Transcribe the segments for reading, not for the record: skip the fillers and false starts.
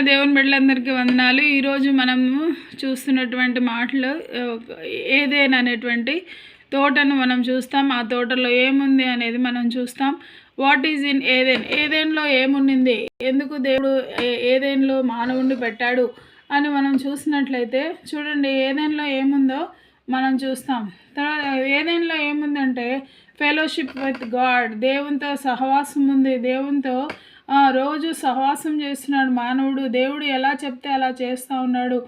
దేవుని బిడ్డలందరికీ వందనాలు. ఈరోజు మనము చూస్తున్నటువంటి మాటలు ఏదేన్ అనేటువంటి తోటను మనం చూస్తాం. ఆ తోటలో ఏముంది అనేది మనం చూస్తాం. వాట్ ఈజ్ ఇన్ ఏదేన్, ఏదేన్లో ఏముండింది, ఎందుకు దేవుడు ఏదేన్లో మానవుడిని పెట్టాడు అని మనం చూసినట్లయితే చూడండి, ఏదేన్లో ఏముందో మనం చూస్తాం. తర్వాత ఏదేన్లో ఏముందంటే ఫెలోషిప్ విత్ గాడ్, దేవునితో సహవాసం ఉంది. దేవునితో రోజు సహవాసం చేస్తున్నాడు మానవుడు. దేవుడు ఎలా చెప్తే అలా చేస్తూ ఉన్నాడు.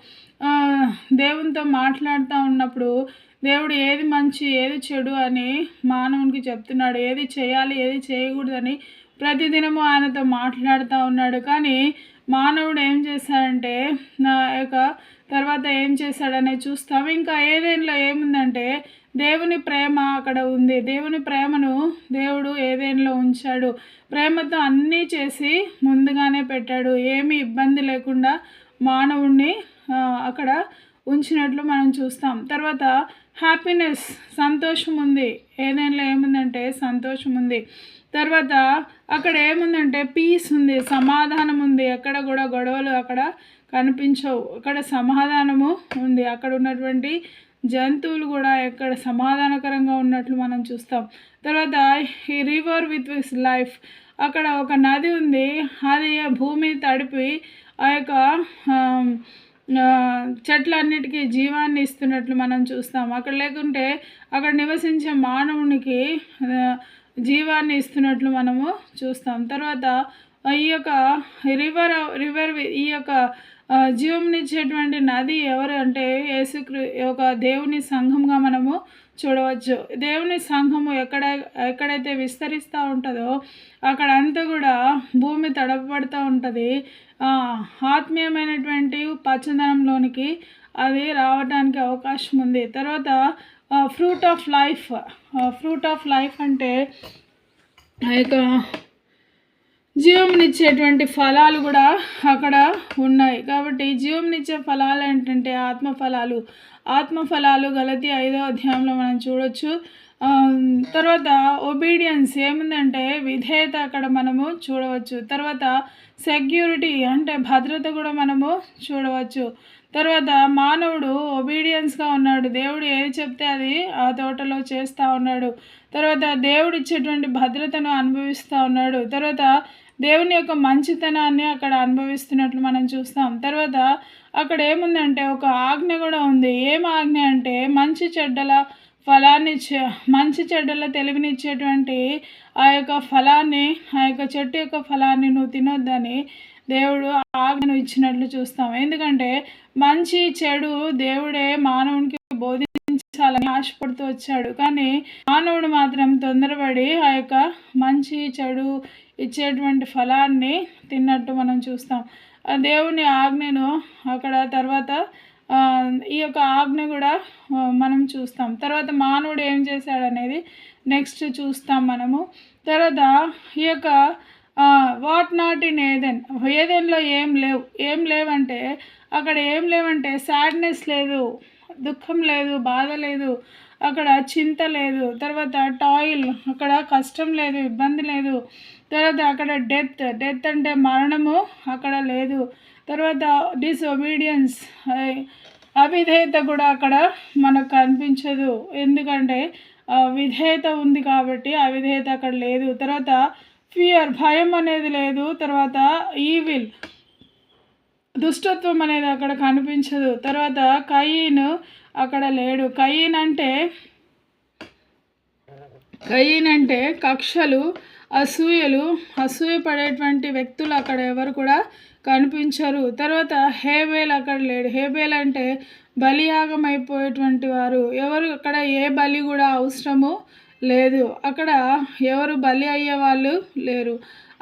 దేవునితో మాట్లాడుతూ ఉన్నప్పుడు దేవుడు ఏది మంచి ఏది చెడు అని మానవునికి చెప్తున్నాడు. ఏది చేయాలి ఏది చేయకూడదని ప్రతిదినము ఆయనతో మాట్లాడుతూ ఉన్నాడు. కానీ మానవుడు ఏం చేశాడంటే నా యొక్క తర్వాత ఏం చేశాడనేది చూస్తాం. ఇంకా ఏదేంలో ఏముందంటే దేవుని ప్రేమ అక్కడ ఉంది. దేవుని ప్రేమను దేవుడు ఏదేంలో ఉంచాడు. ప్రేమతో అన్నీ చేసి ముందుగానే పెట్టాడు. ఏమీ ఇబ్బంది లేకుండా మానవుణ్ణి అక్కడ ఉంచినట్లు మనం చూస్తాం. తర్వాత హ్యాపీనెస్, సంతోషం ఉంది. ఏదేంలో ఏముందంటే సంతోషం ఉంది. తర్వాత అక్కడ ఏముందంటే పీస్ ఉంది, సమాధానం ఉంది. ఎక్కడ కూడా గొడవలు అక్కడ కనిపించవు. అక్కడ సమాధానము ఉంది. అక్కడ ఉన్నటువంటి జంతువులు కూడా ఎక్కడ సమాధానకరంగా ఉన్నట్లు మనం చూస్తాం. తర్వాత ఈ రివర్ విత్ లైఫ్, అక్కడ ఒక నది ఉంది. అది భూమి తడిపి ఆ యొక్క చెట్లన్నిటికీ జీవాన్ని ఇస్తున్నట్లు మనం చూస్తాం. అక్కడ లేకుంటే అక్కడ నివసించే మానవునికి జీవాన్ని ఇస్తున్నట్లు మనము చూస్తాం. తర్వాత ఈ యొక్క రివర్ ఈ యొక్క జీవంనిచ్చేటువంటి నది ఎవరు అంటే ఒక దేవుని సంఘంగా మనము చూడవచ్చు. దేవుని సంఘము ఎక్కడైతే విస్తరిస్తూ ఉంటుందో అక్కడంతా కూడా భూమి తడపబడుతూ ఉంటుంది. ఆత్మీయమైనటువంటి పచ్చదనంలోనికి అది రావడానికి అవకాశం ఉంది. తర్వాత ఫ్రూట్ ఆఫ్ లైఫ్ అంటే ఆ యొక్క జీవంనిచ్చేటువంటి ఫలాలు కూడా అక్కడ ఉన్నాయి. కాబట్టి జీవంనిచ్చే ఫలాలు ఏంటంటే ఆత్మఫలాలు గలతీ 5వ అధ్యాయంలో మనం చూడవచ్చు. తర్వాత ఒబీడియన్స్ ఏముందంటే విధేయత అక్కడ మనము చూడవచ్చు. తర్వాత సెక్యూరిటీ అంటే భద్రత కూడా మనము చూడవచ్చు. తర్వాత మానవుడు ఒబీడియన్స్గా ఉన్నాడు. దేవుడు ఏది చెప్తే అది ఆ తోటలో చేస్తూ ఉన్నాడు. తర్వాత దేవుడు ఇచ్చేటువంటి భద్రతను అనుభవిస్తూ ఉన్నాడు. తర్వాత దేవుని యొక్క మంచితనాన్ని అక్కడ అనుభవిస్తున్నట్లు మనం చూస్తాం. తర్వాత అక్కడ ఏముందంటే ఒక ఆజ్ఞ కూడా ఉంది. ఏం ఆజ్ఞ అంటే మంచి చెడ్డల తెలివినిచ్చేటువంటి ఆ యొక్క ఫలాన్ని, ఆ యొక్క చెట్టు యొక్క ఫలాన్ని నువ్వు తినొద్దని దేవుడు ఆజ్ఞను ఇచ్చినట్లు చూస్తాం. ఎందుకంటే మంచి చెడు దేవుడే మానవునికి బోధించాలని ఆశపడుతూ వచ్చాడు. కానీ మానవుడు మాత్రం తొందరపడి ఆ యొక్క మంచి చెడు ఇచ్చేటువంటి ఫలాన్ని తిన్నట్టు మనం చూస్తాం. దేవుని ఆజ్ఞను అక్కడ తర్వాత ఈ యొక్క ఆజ్ఞ కూడా మనం చూస్తాం. తర్వాత మానవుడు ఏం చేశాడనేది నెక్స్ట్ చూస్తాం మనము. తర్వాత ఈ యొక్క వాట్ నాట్ ఇన్ ఏదెన్లో ఏం లేవంటే అక్కడ ఏం లేవంటే సాడ్నెస్ లేదు, దుఃఖం లేదు, బాధ లేదు, అక్కడ చింత లేదు. తర్వాత టాయిల్, అక్కడ కష్టం లేదు, ఇబ్బంది లేదు. తర్వాత అక్కడ డెత్ అంటే మరణము అక్కడ లేదు. తర్వాత డిసొబీడియన్స్, అవిధేయత కూడా అక్కడ మనకు కనిపించదు. ఎందుకంటే విధేయత ఉంది కాబట్టి అవిధేయత అక్కడ లేదు. తర్వాత ఫియర్, భయం అనేది లేదు. తర్వాత ఈవిల్, దుష్టత్వం అనేది అక్కడ కనిపించదు. తర్వాత కయీన్ అక్కడ లేడు. కయీన్ అంటే కక్షలు, అసూయపడేటువంటి వ్యక్తులు అక్కడ ఎవరు కూడా కనిపించరు. తర్వాత హేబేల్ అక్కడ లేడు. హేబేల్ అంటే బలియాగం అయిపోయేటువంటి వారు. ఎవరు అక్కడ ఏ బలి కూడా అవసరము లేదు. అక్కడ ఎవరు బలి అయ్యే వాళ్ళు లేరు.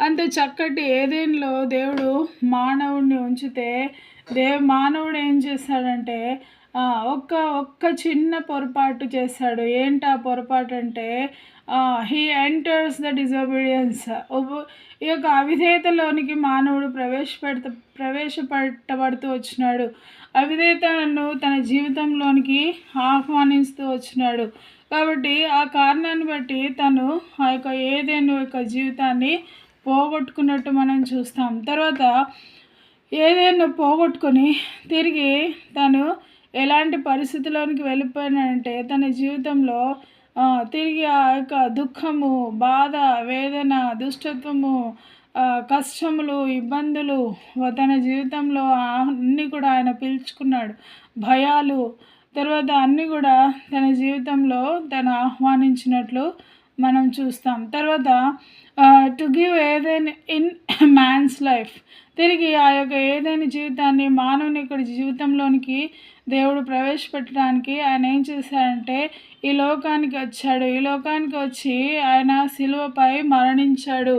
అంత చక్కటి ఏదేన్లో దేవుడు మానవుడిని ఉంచితే మానవుడు ఏం చేశాడంటే ఒక్క చిన్న పొరపాటు చేశాడు. ఏంటి ఆ పొరపాటు అంటే హీ ఎంటర్స్ ద డిజోబీడియన్స్. ఈ యొక్క అవిధేయతలోనికి మానవుడు ప్రవేశపెట్టబడుతూ వచ్చినాడు. అవిధేయతను తన జీవితంలోనికి ఆహ్వానిస్తూ వచ్చినాడు. కాబట్టి ఆ కారణాన్ని బట్టి తను ఆ యొక్క ఏదేను యొక్క జీవితాన్ని పోగొట్టుకున్నట్టు మనం చూస్తాం. తర్వాత ఏదైనా పోగొట్టుకొని తిరిగి తను ఎలాంటి పరిస్థితిలోనికి వెళ్ళిపోయినాడంటే తన జీవితంలో తిరిగి ఆ యొక్క దుఃఖము, బాధ, వేదన, దుష్టత్వము, కష్టములు, ఇబ్బందులు తన జీవితంలో అన్నీ కూడా ఆయన పీల్చుకున్నాడు. భయాలు, తర్వాత అన్నీ కూడా తన జీవితంలో తను ఆహ్వానించినట్లు మనం చూస్తాం. తర్వాత టు గివ్ ఏదైనా ఇన్ మ్యాన్స్ లైఫ్, తిరిగి ఆ యొక్క ఏదైనా జీవితాన్ని మానవుని యొక్క జీవితంలోనికి దేవుడు ప్రవేశపెట్టడానికి ఆయన ఏం చేశాడంటే ఈ లోకానికి వచ్చాడు. ఈ లోకానికి వచ్చి ఆయన సిలువపై మరణించాడు.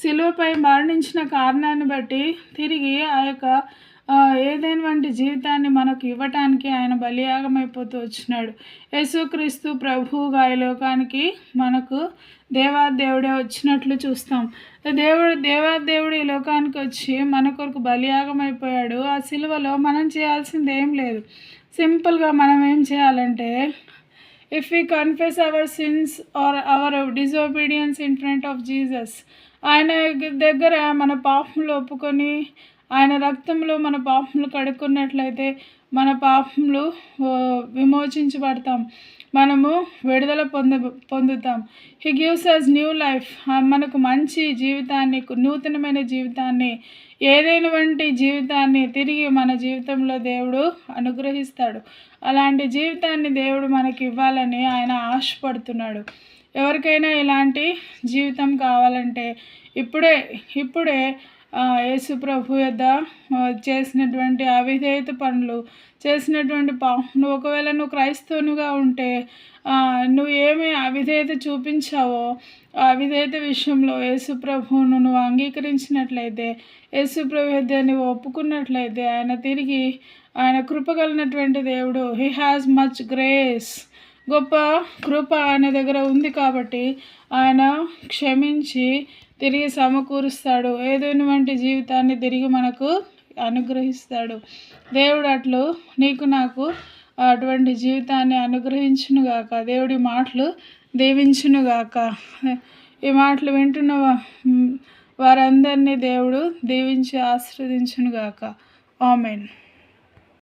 సిలువపై మరణించిన కారణాన్ని బట్టి తిరిగి ఆ యొక్క ఏదైనా వంటి జీవితాన్ని మనకు ఇవ్వటానికి ఆయన బలియాగమైపోతూ వచ్చినాడు. యేసుక్రీస్తు ప్రభువుగా ఈ లోకానికి మనకు దేవాదేవుడే వచ్చినట్లు చూస్తాం. దేవాదేవుడు ఈ లోకానికి వచ్చి మన కొరకు బలియాగమైపోయాడు. ఆ సిలువలో మనం చేయాల్సింది ఏం లేదు. సింపుల్గా మనం ఏం చేయాలంటే, if we confess our sins or our disobedience in front of Jesus, ఆయన దగ్గర మన పాపములు ఒప్పుకొని ఆయన రక్తంలో మన పాపములు కడుక్కున్నట్లయితే మన పాపములు విమోచించబడతాం, మనము విడుదల పొందుతాం. He gives us new life, మనకు మంచి జీవితాన్ని, నూతనమైన జీవితాన్ని, ఏదైనా వంటి జీవితాన్ని తిరిగి మన జీవితంలో దేవుడు అనుగ్రహిస్తాడు. అలాంటి జీవితాన్ని దేవుడు మనకి ఇవ్వాలని ఆయన ఆశపడుతున్నాడు. ఎవరికైనా ఇలాంటి జీవితం కావాలంటే ఇప్పుడే యేసు ప్రభు యొద్ద చేసినటువంటి అవిధేయత పనులు, చేసినటువంటి నువ్వు ఒకవేళ నువ్వు క్రైస్తవునిగా ఉంటే నువ్వు ఏమి అవిధేయత చూపించావో ఆ అవిధేయత విషయంలో యేసు ప్రభువును నువ్వు అంగీకరించినట్లయితే, యేసు ప్రభు యొద్ద నువ్వు ఒప్పుకున్నట్లయితే ఆయన కృపగలిగినటువంటి దేవుడు, హీ హ్యాస్ మచ్ గ్రేస్, గొప్ప కృప ఆయన దగ్గర ఉంది కాబట్టి ఆయన క్షమించి తిరిగి సమకూరుస్తాడు. ఏదైనా వంటి జీవితాన్ని తిరిగి మనకు అనుగ్రహిస్తాడు. దేవుడు అట్లు నీకు నాకు అటువంటి జీవితాన్ని అనుగ్రహించునుగాక. దేవుడి మాటలు దీవించునుగాక. ఈ మాటలు వింటున్న వారందరినీ దేవుడు దీవించి ఆశీర్వదించునుగాక. ఆమేన్.